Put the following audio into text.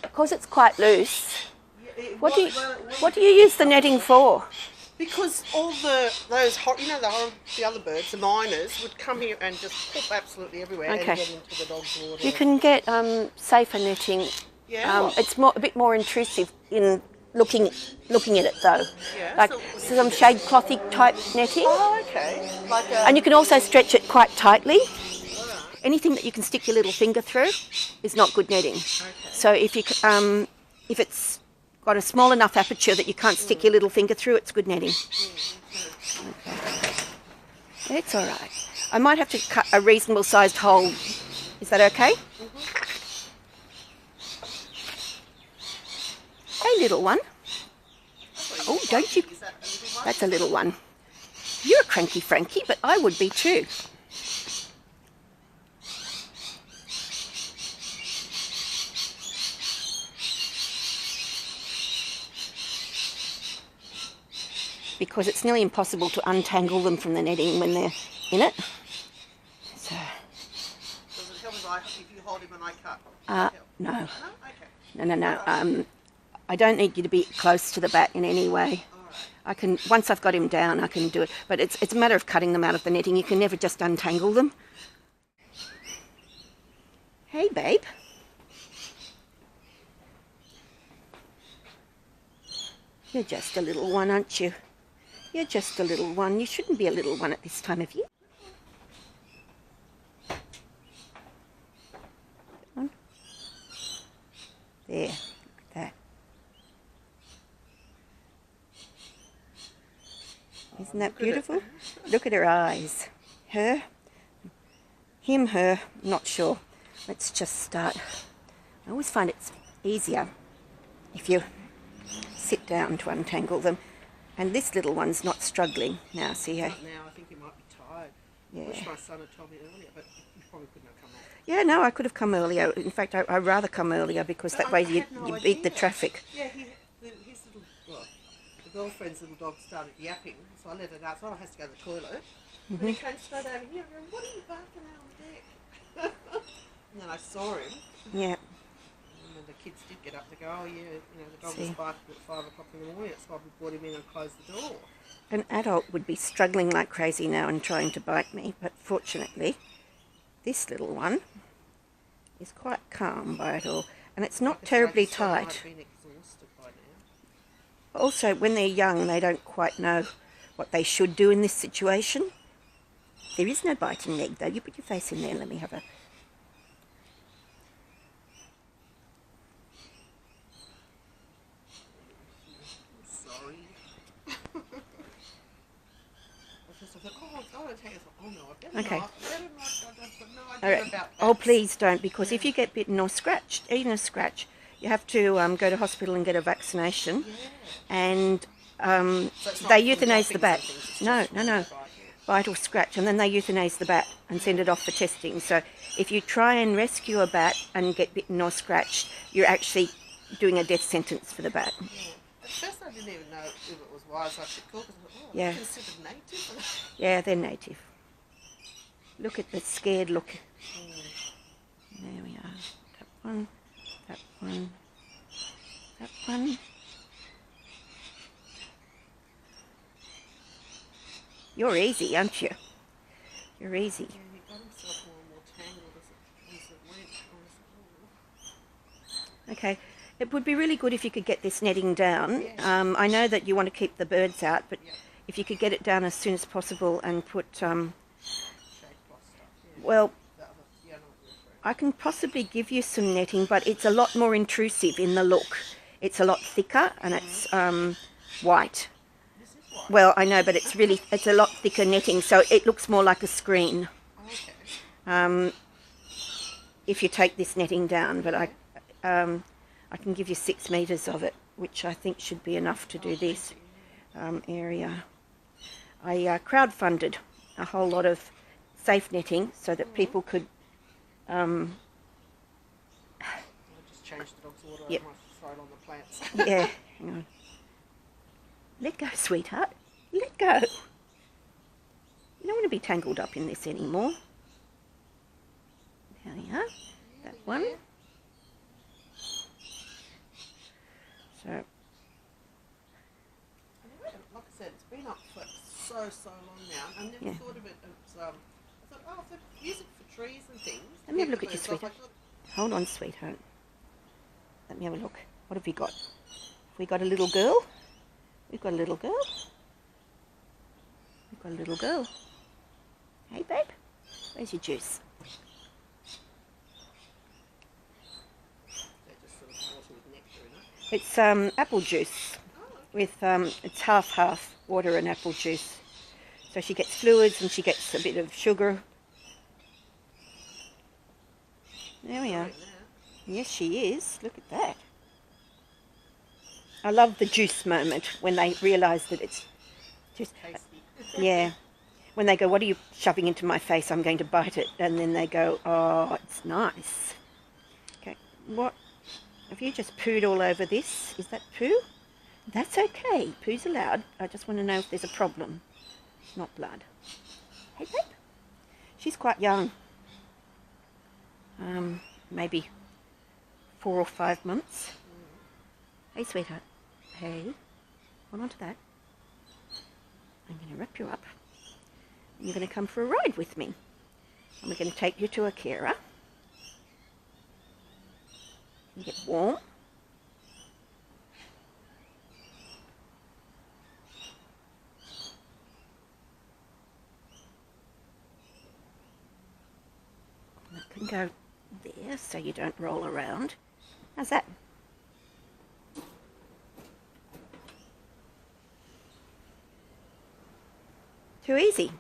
Because it's quite loose. What do you use the netting for? Because all the other birds, the miners, would come here and just poop absolutely everywhere and get into the dog's water. You can get safer netting. Yeah. It's a bit more intrusive in looking at it though. Yeah. Like some shade clothy type netting. Oh, okay. And you can also stretch it quite tightly. Anything that you can stick your little finger through is not good netting. Okay. So if it's got a small enough aperture that you can't stick your little finger through, it's good netting. Okay. It's all right. I might have to cut a reasonable sized hole. Is that okay? Hey, little one. Oh, don't you? That's a little one. You're a cranky Frankie, but I would be too. Because it's nearly impossible to untangle them from the netting when they're in it. So. Does it help if you hold him and I cut? No. No? Okay. No. I don't need you to be close to the bat in any way. I can, once I've got him down, I can do it. But it's a matter of cutting them out of the netting. You can never just untangle them. Hey, babe. You're just a little one, aren't you? You're just a little one. You shouldn't be a little one at this time of year. There, look at that. Isn't that beautiful? Look at her eyes. Her, him, her, not sure. Let's just start. I always find it's easier if you sit down to untangle them. And this little one's not struggling. Now, see her? Not now. I think he might be tired. Yeah. I wish my son had told me earlier, but you probably couldn't have come out. Yeah, no, I could have come earlier. In fact, I'd rather come earlier because that way you beat the traffic. Yeah, his little, the girlfriend's little dog started yapping, so I let it out. So I has to go to the toilet. And he came straight over here and what are you barking out on the deck? And then I saw him. Yeah. And the kids did get up to go, oh yeah, the dog was barking at 5 o'clock in the morning, so I brought him in and closed the door. An adult would be struggling like crazy now and trying to bite me, but fortunately, this little one is quite calm by it all, and it's not terribly tight. Been exhausted by now. Also, when they're young, they don't quite know what they should do in this situation. There is no biting leg, though. You put your face in there and let me have a... Okay. All right. Oh, please don't, because if you get bitten or scratched, even a scratch, you have to go to hospital and get a vaccination, and they euthanize the bat. No. Bite or scratch, and then they euthanize the bat and send it off for testing. So if you try and rescue a bat and get bitten or scratched, you're actually doing a death sentence for the bat. Yeah. At first I didn't even know if it was wild, so I should call, because Yeah. considered native. Yeah, they're native. Look at the scared look. There we are. That one, that one, that one. You're easy, aren't you? You're easy. Yeah, he got himself more and more tangled as it went. Okay. It would be really good if you could get this netting down. Yeah. I know that you want to keep the birds out, but if you could get it down as soon as possible and put... well, I can possibly give you some netting, but it's a lot more intrusive in the look. It's a lot thicker and it's white. Well, I know, but it's a lot thicker netting, so it looks more like a screen. Okay. If you take this netting down, but I can give you 6 meters of it, which I think should be enough to do this area. I crowdfunded a whole lot of safe netting so that people could... I just changed the dog's water. Yep. I might throw it on the plants. Yeah, hang on. Let go, sweetheart. Let go. You don't want to be tangled up in this anymore. There we are. That one. so long now. I never Yeah. thought of it as, I thought, oh, if they use it for trees and things. Let me have a look keep at the you, birds off, sweetheart. Hold on, sweetheart. Let me have a look. What have we got? Have we got a little girl? We've got a little girl. We've got a little girl. Hey, babe. Where's your juice? They're just sort of water with nectar in it. It's apple juice Oh, with it's half water and apple juice. So she gets fluids and she gets a bit of sugar. There we are. right now. Yes, she is. Look at that. I love the juice moment when they realise that it's juice. Tasty. Yeah. When they go, what are you shoving into my face? I'm going to bite it. And then they go, oh, it's nice. Okay. What? Have you just pooed all over this? Is that poo? That's okay. Poo's allowed. I just want to know if there's a problem. Not blood. Hey, babe. She's quite young. Maybe 4 or 5 months. Hey, sweetheart. Hey. Hold on to that. I'm going to wrap you up. And you're going to come for a ride with me. And we're going to take you to a carer. You get warm. That can go there so you don't roll around. How's that? Too easy.